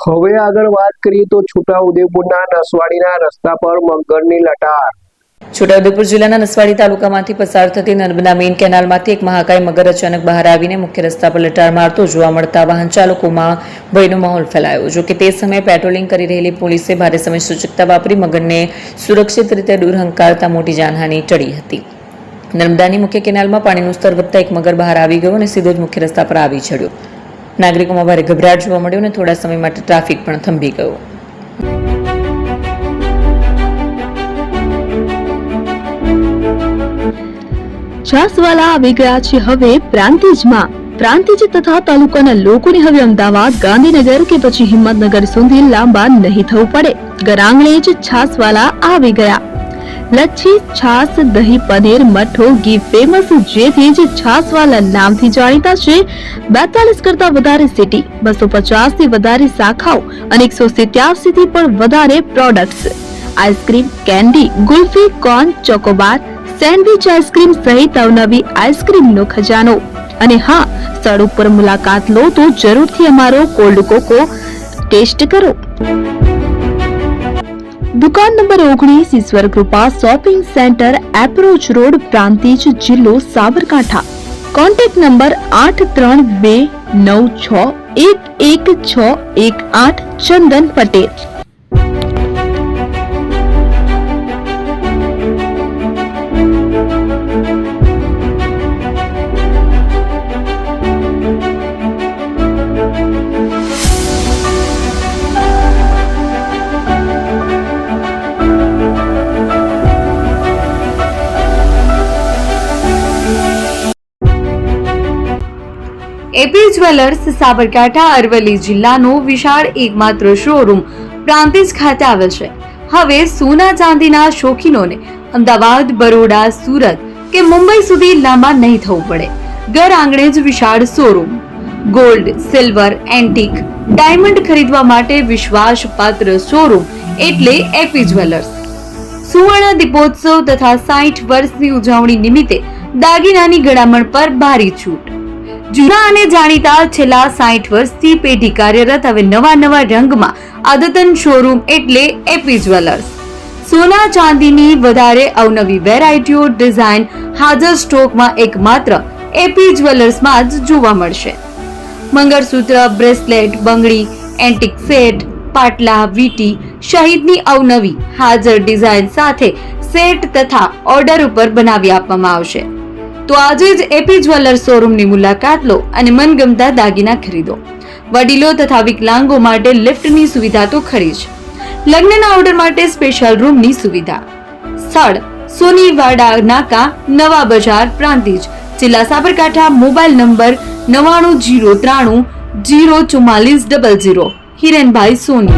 હવે આગળ વાત કરીએ તો છોટાઉદેપુરના નસવાડીના રસ્તા પર મગરની લટાર। છોટાઉદેપુર જિલ્લાના નસવાડી તાલુકામાંથી પસાર થતી નર્મદા મેઇન કેનાલમાંથી એક મહાકાય મગર અચાનક બહાર આવીને મુખ્ય રસ્તા પર લટાર મારતો જોવા મળતા વાહન ચાલકોમાં ભયનો માહોલ ફેલાયો। જો કે તે સમયે પેટ્રોલિંગ કરી રહેલી પોલીસે ભારે સમય સૂચકતા વાપરી મગરને સુરક્ષિત રીતે દૂર હંકારતા મોટી જાનહાનિ ટળી હતી। નર્મદાની મુખ્ય કેનાલમાં પાણીનું સ્તર વધતા એક મગર બહાર આવી ગયો અને સીધો જ મુખ્ય રસ્તા પર આવી ચડ્યો। નાગરિકોમાં ભારે ગભરાટ જોવા મળ્યો અને થોડા સમય માટે ટ્રાફિક પણ થંભી ગયો। છાસવાલા આવી ગયા છે હવે પ્રાંતિજમાં। પ્રાંતિજ તથા તાલુકાના લોકોને હવે અમદાવાદ, ગાંધીનગર કે પછી હિંમતનગર સુધી લાંબા નહીં થવું પડે। ઘર આંગણે જ છાસવાલા આવી ગયા। લચ્છી, છાસ, દહીં, પનીર, મઠ્ઠો, ઘી ફેમસ, જેથી જ છાસવાલા નામથી જાણીતા છે। 42 કરતા વધારે સિટી, 250 થી વધારે શાખાઓ અને 187 થી પણ વધારે products. Ice cream, candy, kulfi, corn, Chocobar, sandwich ice cream સહિત અવનવી આઈસ્ક્રીમનો ખજાનો। અને હા, સ્થળ ઉપર મુલાકાત લો તો જરૂરથી અમારો કોલ્ડ કોકો ટેસ્ટ કરો। દુકાન number 19, Ishwar Krupa shopping centre, approach road, Prantij, જિલ્લો Sabarkantha. Contact number 8329611618 Chandan Patel. AP jewellers Sabarkantha Aravalli જિલ્લાનો વિશાળ એકમાત્ર શોરૂમ પ્રાંતિજ ખાતે આવેલ છે। હવે સોના ચાંદીના શોખીનોને અમદાવાદ, બરોડા, સુરત કે મુંબઈ સુધી લાંબા નહીં થવું પડે। ઘર આંગણે જ વિશાળ showroom. Gold, silver, antique, diamond ખરીદવા માટે વિશ્વાસપાત્ર શોરૂમ એટલે એપી જ્વેલર્સ। સુવર્ણ દીપોત્સવ તથા 60 વર્ષની ઉજવણી નિમિત્તે દાગીનાની ગળામણ પર ભારી છૂટ। જૂના અને જાણીતા છેલ્લા 60 વર્ષથી પેઢી કાર્યરત હવે નવા રંગમાં અદ્યતન શોરૂમ એટલે એપી જ્વેલર્સ। સોના ચાંદીની વધારે અવનવી વેરાયટીઓ, ડિઝાઇન હાજર સ્ટોકમાં એકમાત્ર એપી જ્વેલર્સમાં જ જોવા મળશે। મંગળસૂત્ર, બ્રેસલેટ, બંગડી, એન્ટિક સેટ, પાટલા, વીટી સહિતની અવનવી હાજર ડિઝાઇન સાથે સેટ તથા ઓર્ડર ઉપર બનાવી આપવામાં આવશે। તો આજે જ એપી જ્વેલર્સ શોરૂમની મુલાકાત લો અને મનગમતા દાગીના ખરીદો। વડીલો તથા વિકલાંગો માટે લિફ્ટની સુવિધા તો ખરી જ, લગ્નના ઓર્ડર માટે સ્પેશિયલ રૂમની સુવિધા। સ્થળ સોનીવાડા નાકા, નવા બજાર, પ્રાંતિજ, જિલ્લા સાબરકાંઠા। Mobile number 9903304400। હિરેનભાઈ સોની।